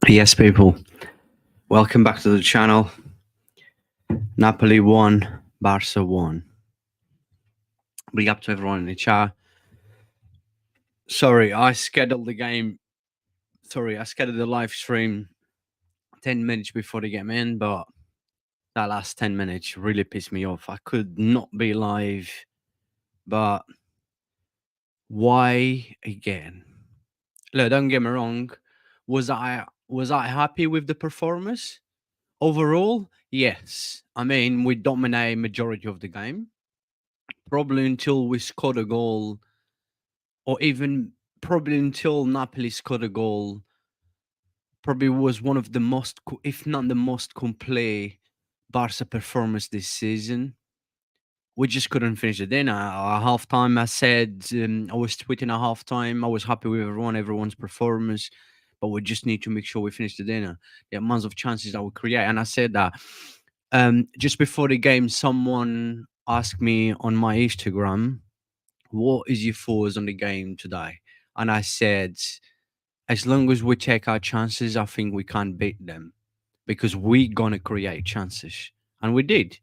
Yes, people, welcome back to the channel. Napoli won, Barca won. Big up to everyone in the chat. Sorry, I scheduled the game. Sorry, I scheduled the live stream 10 minutes before the game in, but that last 10 minutes really pissed me off. I could not be live, but why again? Look, don't get me wrong. Was I happy with the performance? Overall, yes. I mean, we dominated majority of the game. Probably until we scored a goal, or even probably until Napoli scored a goal. Probably was one of the most, if not the most complete Barca performance this season. We just couldn't finish the dinner. At halftime, I said, I was tweeting at halftime, I was happy with everyone's performance, but we just need to make sure we finish the dinner. The amounts of chances that we create. And I said that just before the game, someone asked me on my Instagram, what is your thoughts on the game today? And I said, as long as we take our chances, I think we can't beat them because we're going to create chances. And we did.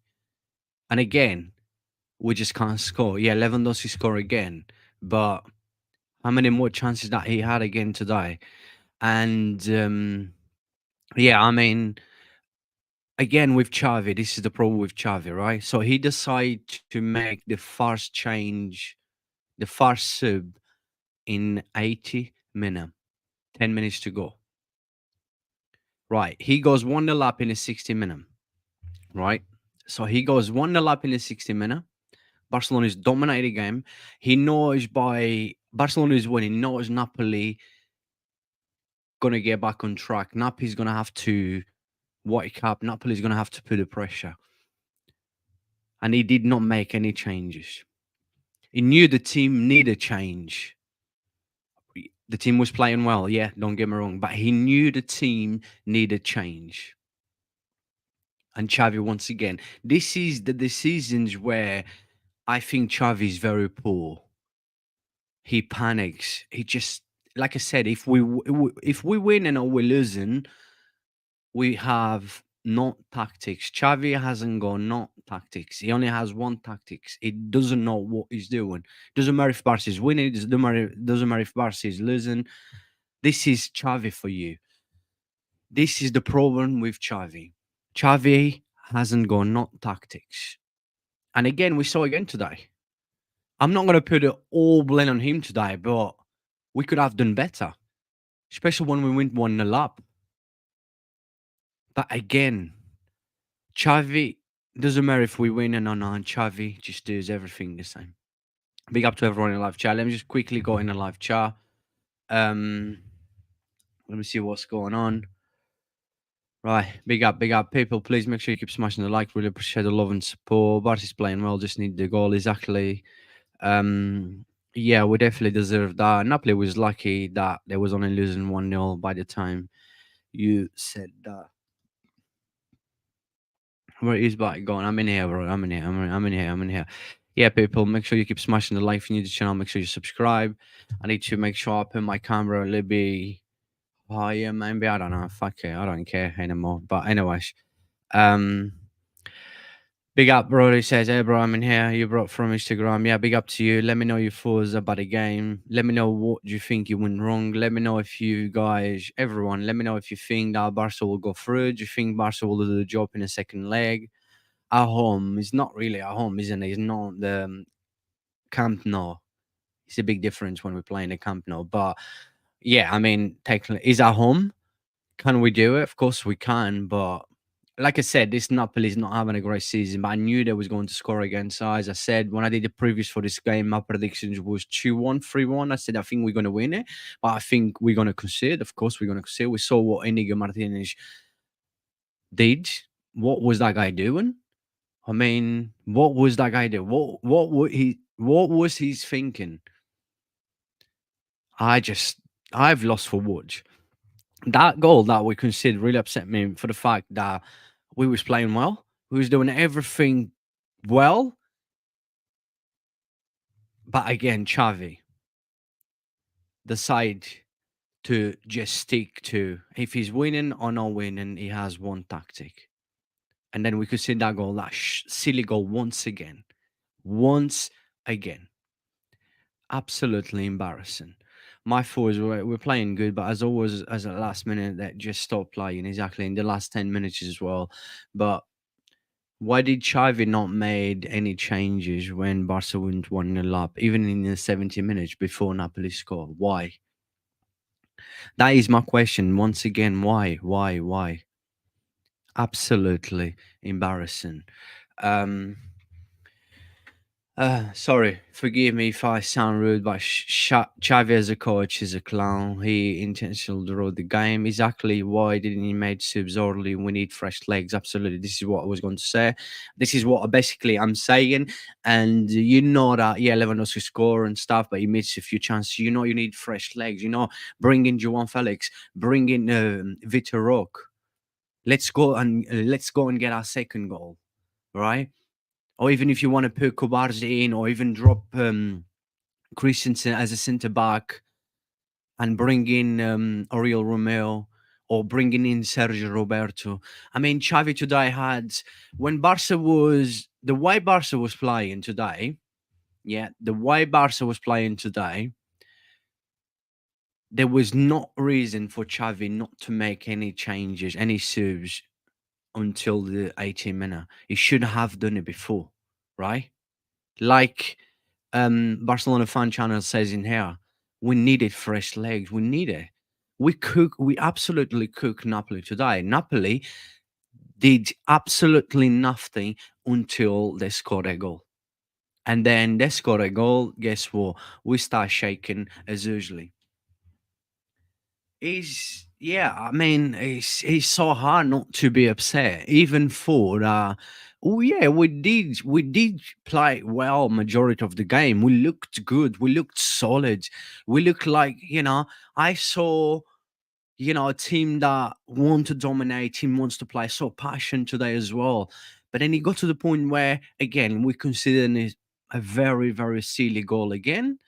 And again, we just can't score. Yeah, Lewandowski score again. But how many more chances that he had again today? And yeah, I mean, again with Xavi, this is the problem with Xavi, right? So he decided to make the first change, the first sub in 80 minutes, 10 minutes to go. Right. He goes 1-0 up in the 60 minute. Right. So he goes 1-0 up in the 60 minute. Barcelona is dominating the game. He knows by Barcelona is winning. He knows Napoli gonna get back on track. Napoli's gonna have to wake up. Napoli's gonna have to put the pressure. And he did not make any changes. He knew the team needed change. The team was playing well, yeah, don't get me wrong, but he knew the team needed change. And Xavi, once again, this is the decisions where I think Xavi is very poor. He panics. He just, like I said, if we win and we're losing, we have not tactics. Xavi hasn't got not tactics. He only has one tactics. He doesn't know what he's doing. Doesn't matter if Barca is winning. Doesn't matter if Barca is losing. This is Xavi for you. This is the problem with Xavi. Xavi hasn't got not tactics. And again, we saw again today. I'm not going to put it all blame on him today, but we could have done better, especially when we went 1-0 up. But again, Xavi, doesn't matter if we win or not, Xavi just does everything the same. Big up to everyone in the live chat. Let me just quickly go in the live chat. Let me see what's going on. Right, big up, people. Please make sure you keep smashing the like. Really appreciate the love and support. Barty's playing well, just need the goal. Exactly. Yeah, we definitely deserve that. Napoli was lucky that they was only losing 1-0 by the time you said that. Where is Barty going? I'm in here, bro. I'm in here. Yeah, people, make sure you keep smashing the like. If you need the channel, make sure you subscribe. I need to make sure I put my camera a little bit higher, maybe. I don't know. Fuck it. I don't care anymore. But anyways, big up, bro. He says, hey, bro, I'm in here. You brought from Instagram. Yeah, big up to you. Let me know your thoughts about the game. Let me know what you think you went wrong. Let me know if you guys, everyone, let me know if you think that Barca will go through. Do you think Barca will do the job in the second leg? At home, it's not really at home, isn't it? It's not the Camp Nou. It's a big difference when we play in the Camp Nou. But yeah, I mean, technically, is at home. Can we do it? Of course we can, but like I said, this Napoli is not having a great season, but I knew they was going to score again. So as I said, when I did the previews for this game, my predictions was 2-1, 3-1. I said, I think we're going to win it, but I think we're going to concede. Of course, we're going to concede. We saw what Inigo Martinez did. What was that guy doing? I mean, what was that guy doing? What was he thinking? I've lost for words. That goal that we conceded really upset me for the fact that we was playing well. We was doing everything well. But again, Xavi decide to just stick to. If he's winning or not winning, he has one tactic. And then we could see that goal, that silly goal once again. Once again. Absolutely embarrassing. My forwards were playing good, but as always, as a last minute, that just stopped playing exactly in the last 10 minutes as well. But why did Xavi not made any changes when Barca went 1-0 up, even in the 70 minutes before Napoli scored? Why? That is my question. Once again, why? Why? Why? Absolutely embarrassing. Um, sorry, forgive me if I sound rude, but Xavi as a coach is a clown. He intentionally wrote the game. Exactly why didn't he make subs early? We need fresh legs. Absolutely, this is what I was going to say. This is what basically I'm saying. And you know that yeah, Lewandowski score and stuff, but he missed a few chances. You know you need fresh legs. You know, bring in João Felix, bring in Vitor Roque. Let's go and get our second goal, right? Or even if you want to put Kobarzi in, or even drop Christensen as a centre back and bring in Oriol Romeo, or bringing in Sergio Roberto. I mean, Xavi today had, when Barca was, the way Barca was playing today, yeah, the way Barca was playing today, there was no reason for Xavi not to make any changes, any subs until the 18 minute. He should have done it before, right? Like Barcelona fan channel says in here, we needed fresh legs. We need it. We absolutely cook Napoli today. Napoli did absolutely nothing until they scored a goal. And then they scored a goal. Guess what? We start shaking as usually. Yeah, I mean, it's so hard not to be upset, even for oh yeah, we did play well majority of the game. We looked good, we looked solid, we looked like, I saw, a team that want to dominate, team wants to play, so passion today as well. But then it got to the point where again we consider it a very, very silly goal again,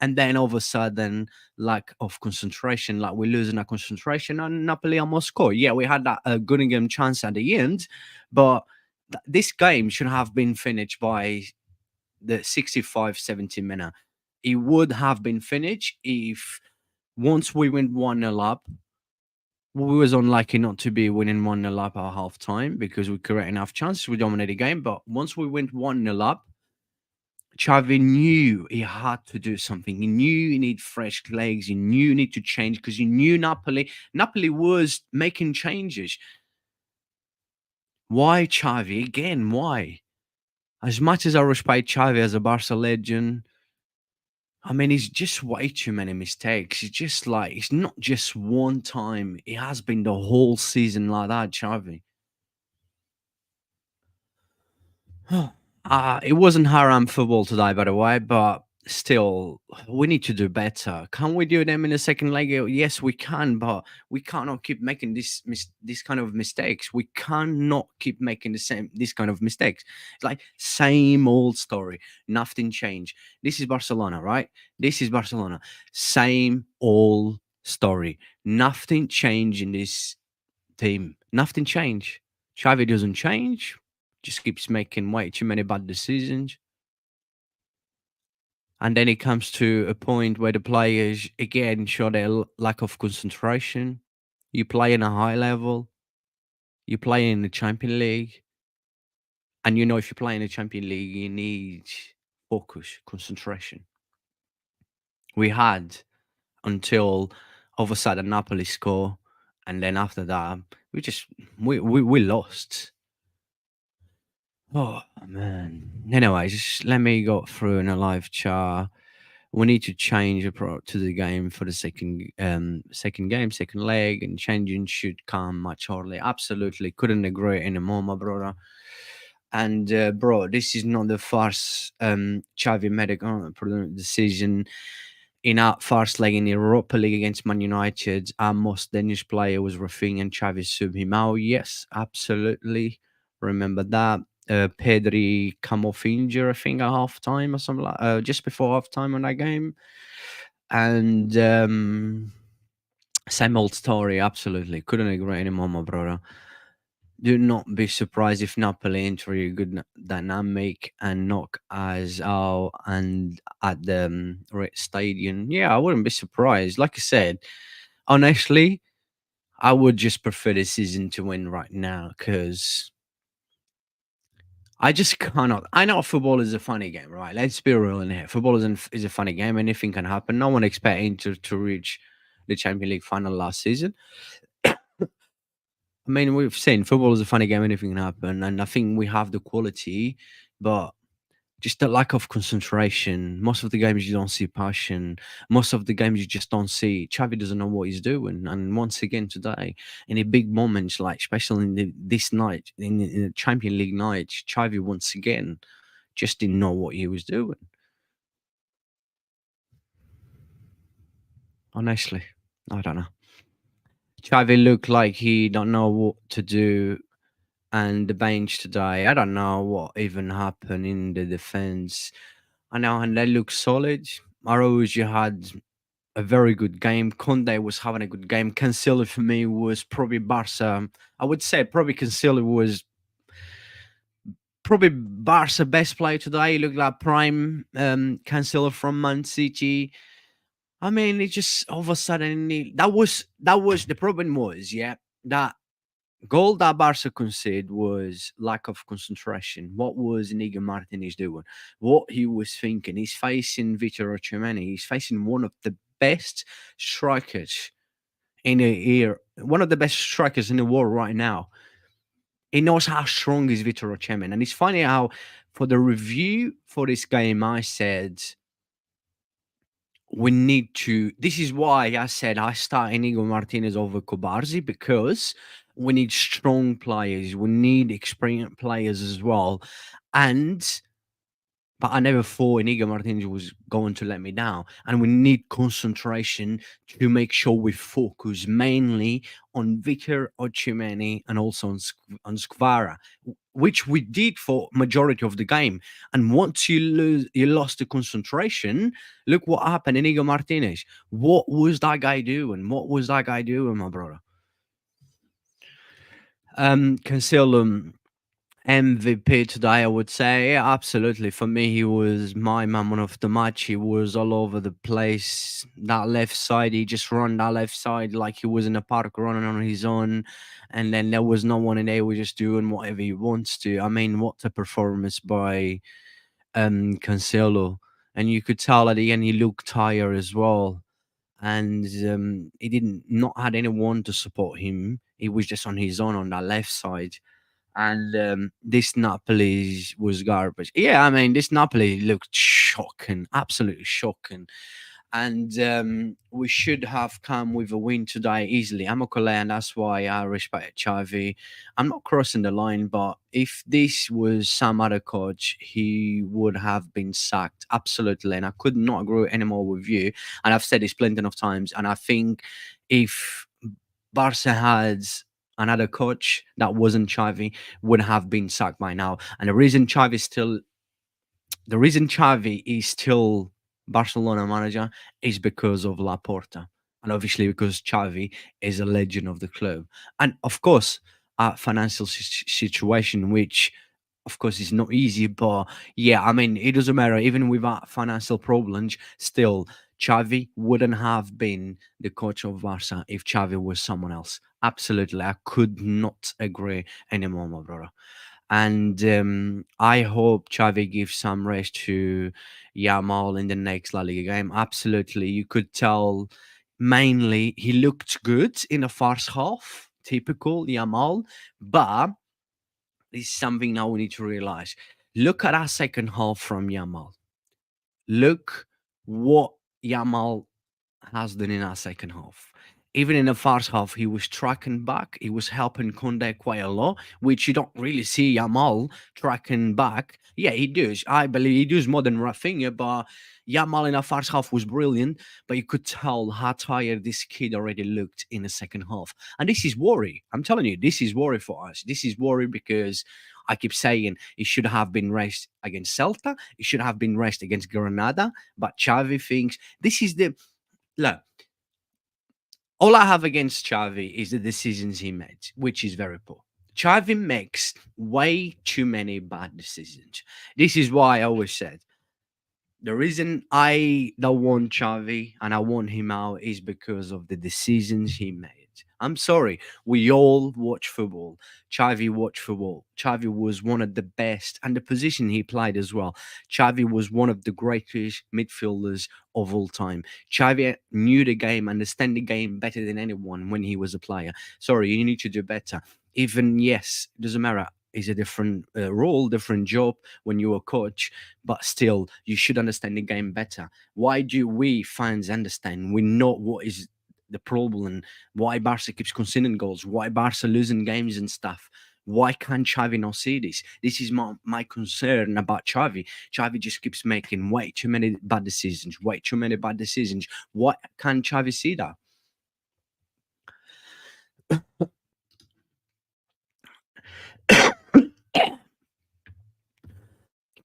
and then all of a sudden, lack of concentration, like we're losing our concentration, and Napoli almost score. Yeah, we had that Gunningham chance at the end, but this game should have been finished by the 65, 70 minute. It would have been finished if once we went 1-0 up, we was unlucky not to be winning 1-0 up at half time because we create enough chances, we dominated the game. But once we went 1-0 up, Xavi knew he had to do something. He knew he need fresh legs. He knew he need to change because he knew Napoli was making changes. Why Xavi? Again, why? As much as I respect Xavi as a Barca legend, I mean, he's just way too many mistakes. It's just like, it's not just one time. It has been the whole season like that, Xavi. It wasn't haram football today, by the way, but still, we need to do better. Can we do them in the second leg? Yes, we can, but we cannot keep making this kind of mistakes. We cannot keep making this kind of mistakes. It's like same old story. Nothing changed. This is Barcelona, right? This is Barcelona. Same old story. Nothing changed in this team. Nothing changed. Xavi doesn't change. Just keeps making way too many bad decisions. And then it comes to a point where the players again show their lack of concentration. You play in a high level, you play in the Champions League, and you know if you play in the Champions League, you need focus, concentration. We had until all of a sudden Napoli score, and then after that, we just we lost. Oh man. Anyways, just let me go through in a live chat. We need to change approach to the game for the second game, second leg, and changing should come much earlier. Absolutely, couldn't agree anymore, my brother. And bro, this is not the first Xavi made a decision in our first leg in the Europa League against Man United. Our most Danish player was Rafinha, and Xavi sub him out. Yes, absolutely. Remember that. Pedri come off injury, I think, at half time or something like just before half time on that game. And Same old story. Absolutely, couldn't agree anymore, my brother. Do not be surprised if Napoli enter a good dynamic and knock us out and at the Red Stadium. Yeah, I wouldn't be surprised. Like I said, honestly, I would just prefer the season to win right now because I just cannot. I know football is a funny game, right? Let's be real in here. Football is a funny game. Anything can happen. No one expected Inter to reach the Champions League final last season. I mean, we've seen football is a funny game. Anything can happen, and I think we have the quality, but just the lack of concentration. Most of the games you don't see passion. Most of the games you just don't see. Xavi doesn't know what he's doing. And once again today, in a big moments like especially this night in the Champion League night, Xavi once again just didn't know what he was doing. Honestly, I don't know. Xavi looked like he don't know what to do. And the bench today, I don't know what even happened in the defense. I know, and they look solid. Araujo had a very good game. Conde was having a good game. Cancelo for me was probably Barca. I would say probably Cancelo was probably Barca best player today. He looked like prime Cancelo from Man City. I mean, it just all of a sudden that was the problem was that goal that Barca conceded was lack of concentration. What was Inigo Martinez doing? What he was thinking? He's facing Vitor Osimhen. He's facing one of the best strikers in the year, one of the best strikers in the world right now. He knows how strong is Vitor Osimhen, and it's funny how for the review for this game, I said we need to. This is why I said I start Inigo Martinez over Kobarzi because we need strong players. We need experienced players as well, and but I never thought Inigo Martinez was going to let me down. And we need concentration to make sure we focus mainly on Vitor Osimhen and also on Skvara, which we did for majority of the game. And once you lost the concentration, look what happened. Inigo Martinez. What was that guy doing? What was that guy doing, my brother? Cancelo MVP today, I would say. Yeah, absolutely. For me, he was my man of the match. He was all over the place. That left side, he just run that left side like he was in a park running on his own. And then there was no one in there. He was just doing whatever he wants to. I mean, what a performance by Cancelo. And you could tell at the end he looked tired as well. And he didn't not had anyone to support him. He was just on his own on that left side and this Napoli was garbage. Yeah, I mean, this Napoli looked shocking, absolutely shocking. And we should have come with a win today easily. I'm a Cole, and that's why I respect Xavi. I'm not crossing the line, but if this was some other coach, he would have been sacked. Absolutely. And I could not agree anymore with you. And I've said this plenty of times. And I think if Barca had another coach that wasn't Xavi, would have been sacked by now. And the reason Xavi is still Barcelona manager is because of Laporta. And obviously because Xavi is a legend of the club. And of course, a financial situation, which of course is not easy, but yeah, I mean, it doesn't matter. Even without financial problems, still, Xavi wouldn't have been the coach of Barca if Xavi was someone else. Absolutely. I could not agree anymore, my brother. And I hope Xavi gives some rest to Yamal in the next La Liga game. Absolutely. You could tell mainly he looked good in the first half, typical Yamal, but this is something now we need to realize. Look at our second half from Yamal. Look what Yamal has done in our second half. Even in the first half, he was tracking back. He was helping Conde quite a lot, which you don't really see Yamal tracking back. Yeah, he does. I believe he does more than Rafinha, but Yamal in the first half was brilliant. But you could tell how tired this kid already looked in the second half. And this is worry. I'm telling you, this is worry for us. This is worry because I keep saying he should have been raced against Celta. He should have been raced against Granada. But Xavi thinks this is the look. All I have against Xavi is the decisions he made, which is very poor. Xavi makes way too many bad decisions. This is why I always said the reason I don't want Xavi and I want him out is because of the decisions he made. I'm sorry, we all watch football. Xavi watched football. Xavi was one of the best, and the position he played as well. Xavi was one of the greatest midfielders of all time. Xavi knew the game, understand the game better than anyone when he was a player. Sorry, you need to do better. Even yes, doesn't matter. It's a different role, different job when you're a coach, but still you should understand the game better. Why do we fans understand? We know what is the problem, why Barca keeps conceding goals, why Barca losing games and stuff. Why can't Xavi not see this? This is my concern about Xavi. Xavi just keeps making way too many bad decisions, way too many bad decisions. Why can't Xavi see that?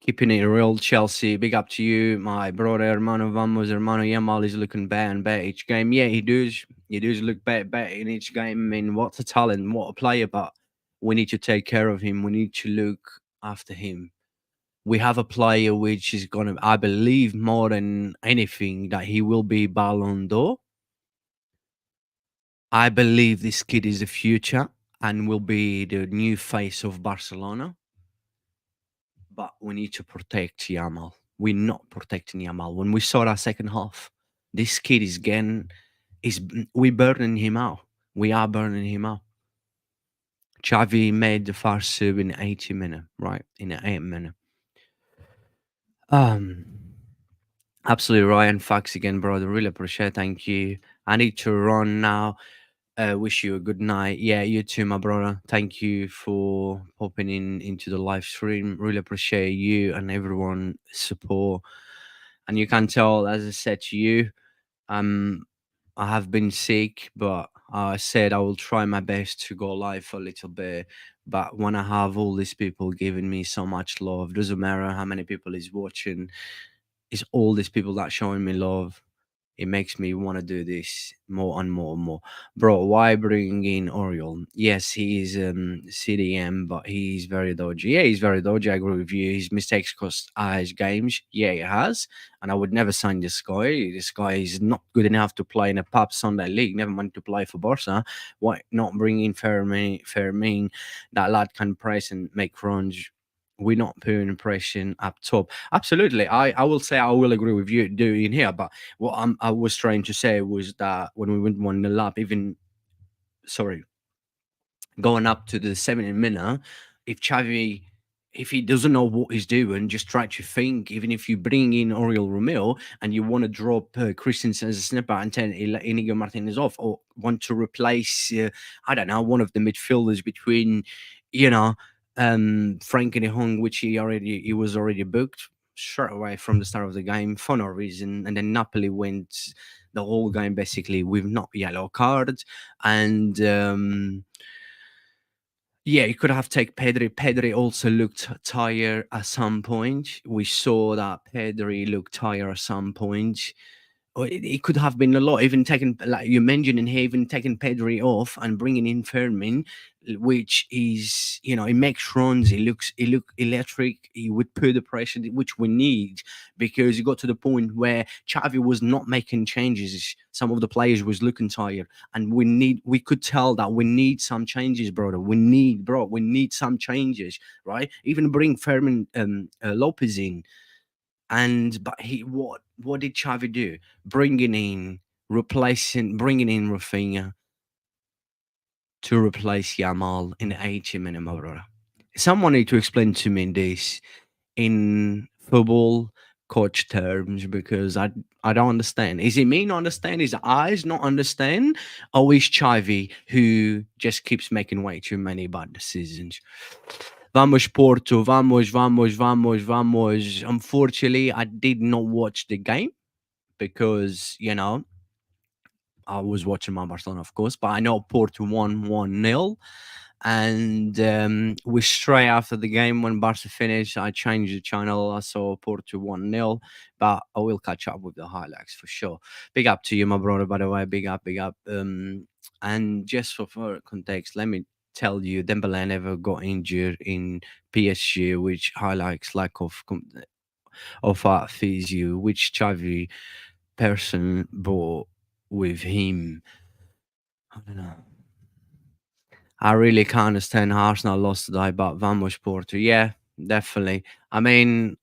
Keeping it real, Chelsea. Big up to you, my brother, hermano. Vamos, hermano. Yamal is looking better and better each game. Yeah, he does. He does look better in each game. I mean, what a talent, what a player. But we need to take care of him. We need to look after him. We have a player which is gonna, I believe, more than anything, that he will be Ballon d'Or. I believe this kid is the future and will be the new face of Barcelona. But we need to protect Yamal. We're not protecting Yamal. When we saw that second half, this kid is getting is we burning him out. We are burning him out. Xavi made the first sub in 80 minutes, right? In 8 minutes. Um Absolutely right. And thanks again, brother. Really appreciate. Thank you. I need to run now. Wish you a good night. Yeah, you too, my brother. Thank you for popping in into the live stream. Really appreciate you and everyone support. And you can tell, as I said to you, um, I have been sick, but I said I will try my best to go live for a little bit. But when I have all these people giving me so much love, doesn't matter how many people is watching, it's all these people that showing me love. It makes me want to do this more and more and more. Bro, why bring in Oriol? Yes, he is CDM, but he's very dodgy. Yeah, he's very dodgy. I agree with you. His mistakes cost eyes games. Yeah, he has. And I would never sign this guy. This guy is not good enough to play in a pub Sunday league, never mind to play for Barca. Why not bring in Fermin? That lad can press and make runs. We're not putting pressure up top. Absolutely. I will say I will agree with you doing here, but what I was trying to say was that when we went 1-0 up, even sorry, going up to the 70 minute, if Xavi, if he doesn't know what he's doing, just try to think. Even if you bring in Oriol Romeo and you want to drop Christensen as a snapper and turn Inigo Martinez off, or want to replace, I don't know, one of the midfielders between, you know, Frank and Hong, which he was already booked straight away from the start of the game for no reason, and then Napoli went the whole game basically with not yellow cards and. Yeah, you could have taken Pedri. Pedri also looked tired at some point. We saw that Pedri looked tired at some point. Or it could have been a lot. Even taking, like you mentioned in here, even taking Pedri off and bringing in Fermin, which is, you know, he makes runs. He look electric. He would put the pressure which we need, because it got to the point where Xavi was not making changes. Some of the players was looking tired, and we could tell that we need some changes, brother. We need some changes, right? Even bring Fermin Lopez in. And but he what did Xavi do? Bringing in Rafinha to replace Yamal in the 80 minute, my brother. Someone need to explain to me this in football coach terms, because I don't understand. Is it me not understand? Is the eyes not understand? Or is Xavi who just keeps making way too many bad decisions? Vamos Porto, vamos. Unfortunately, I did not watch the game because, you know, I was watching my Barcelona, of course, but I know Porto won 1-0. And we straight after the game when Barca finished, I changed the channel. I saw Porto 1-0, but I will catch up with the highlights for sure. Big up to you, my brother, by the way. Big up, big up. And just for further context, let me tell you, Dembele never got injured in PSG, which highlights lack of physio, which Xavi person brought with him. I don't know. I really can't understand how Arsenal lost today, but vamos Porto. Yeah, definitely. I mean,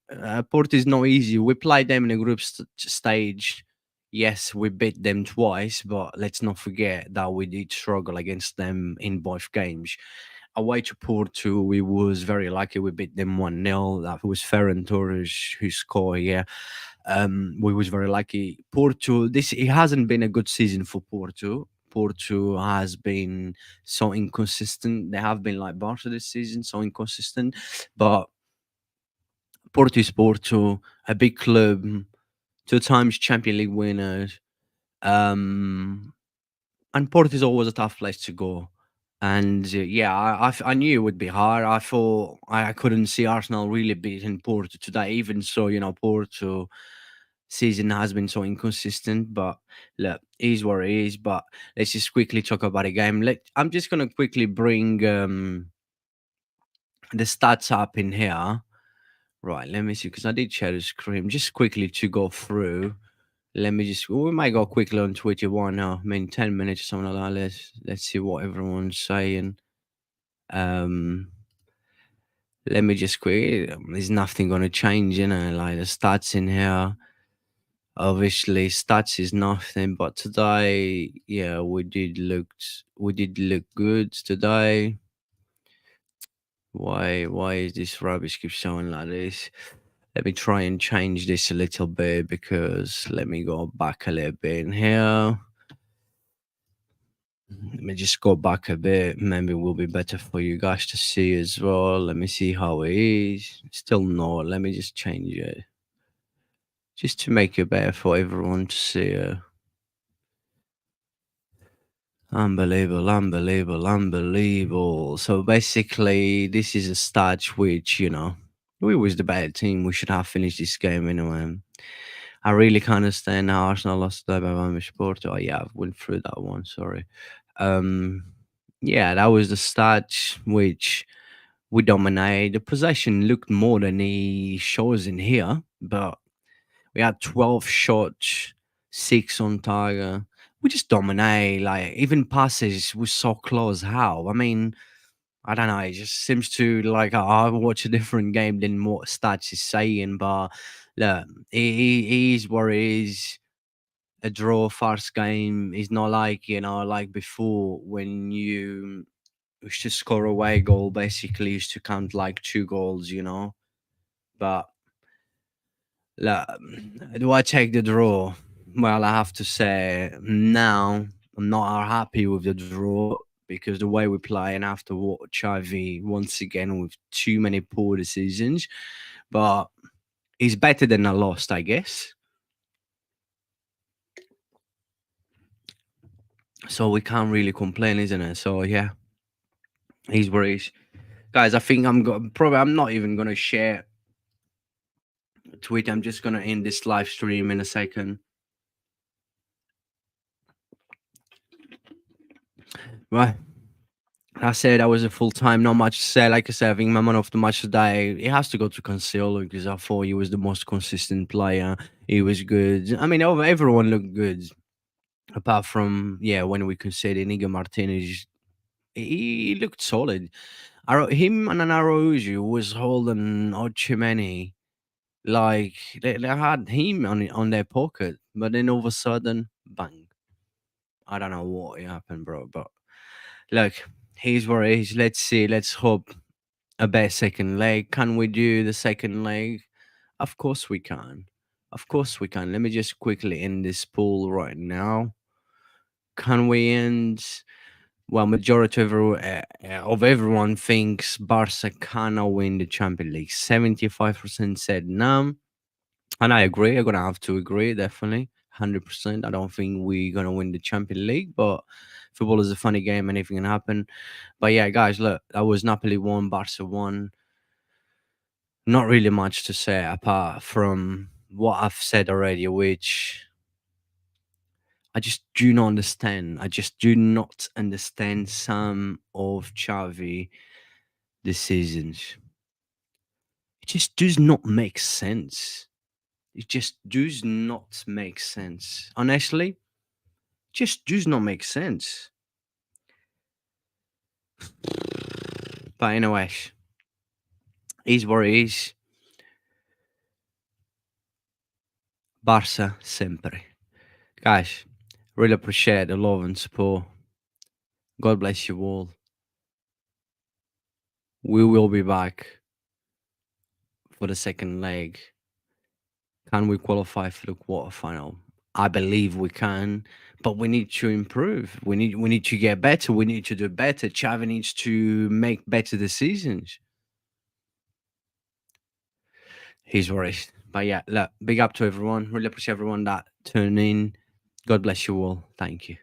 Porto is not easy. We played them in a group stage. Yes, we beat them twice, but let's not forget that we did struggle against them in both games. Away to Porto, we was very lucky. We beat them 1-0. That was Ferran Torres who scored. Yeah, we was very lucky. Porto, this it hasn't been a good season for Porto. Porto has been so inconsistent. They have been like Barca this season, so inconsistent. But Porto is Porto, a big club, two times Champions League winners. Um, and Porto is always a tough place to go. And yeah, I knew it would be hard. I thought I couldn't see Arsenal really beating Porto today. Even so, Porto season has been so inconsistent. But look, it is what it is. But let's just quickly talk about the game. I'm just gonna quickly bring the stats up in here. Right, let me see because I did share the screen just quickly to go through. Let me just. We might go quickly on Twitter. Why not? I mean, 10 minutes or something like that. Let's see what everyone's saying. Um, Let me just quick. There's nothing gonna change, Like the stats in here. Obviously, stats is nothing. But today, yeah, we did look good today. Why is this rubbish keep showing like this? Let me try and change this a little bit because let me go back a little bit in here. Let me just go back a bit. Maybe it will be better for you guys to see as well. Let me see how it is. Still not. Let me just change it. Just to make it better for everyone to see. Unbelievable, unbelievable, unbelievable. So basically, this is a stage which, we was the better team. We should have finished this game anyway. I really can't understand how Arsenal lost today by one sport. Oh yeah, I went through that one. Sorry. Um, yeah, that was the stage which we dominated. The possession looked more than he shows in here, but we had 12 shots, six on target. We just dominate. Like even passes was so close. How? I mean, I don't know. It just seems to like I watch a different game than what stats is saying. But look, it is what it is. A draw, first game is not like like before when you used to score away goal. Basically, used to count like two goals. But look, do I take the draw? Well, I have to say now I'm not happy with the draw because the way we play and after watch IV once again with too many poor decisions. But it's better than a lost, I guess. So we can't really complain, isn't it? So yeah, he's where he's. Guys, I think I'm not even gonna share Twitter. I'm just gonna end this live stream in a second. Right. I said I was a full time, not much to say. Like I said, I think my man of the match today, it has to go to Cancelo because I thought he was the most consistent player. He was good. I mean, everyone looked good, apart from when we consider Inigo Martinez, he looked solid. Him and Araujo was holding Ochimeni like they had him on their pocket, but then all of a sudden, bang! I don't know what happened, bro. But look, he's where he is. Let's see. Let's hope a better second leg. Can we do the second leg? Of course we can. Of course we can. Let me just quickly end this pool right now. Can we end? Well, majority of everyone thinks Barca cannot win the Champions League. 75% said no, and I agree. I'm gonna have to agree definitely, 100%. I don't think we're gonna win the Champions League, but Football is a funny game, anything can happen. But yeah, guys, look, that was Napoli 1, Barca 1. Not really much to say apart from what I've said already, which I just do not understand. I just do not understand some of Xavi decisions. It just does not make sense. It just does not make sense. Honestly, just does not make sense. But anyway, is what it is. Barça sempre. Guys, really appreciate the love and support. God bless you all. We will be back for the second leg. Can we qualify for the quarterfinal? I believe we can, but we need to improve. We need to get better. We need to do better. Xavi needs to make better decisions. He's worried. But yeah, look, big up to everyone. Really appreciate everyone that tuned in. God bless you all. Thank you.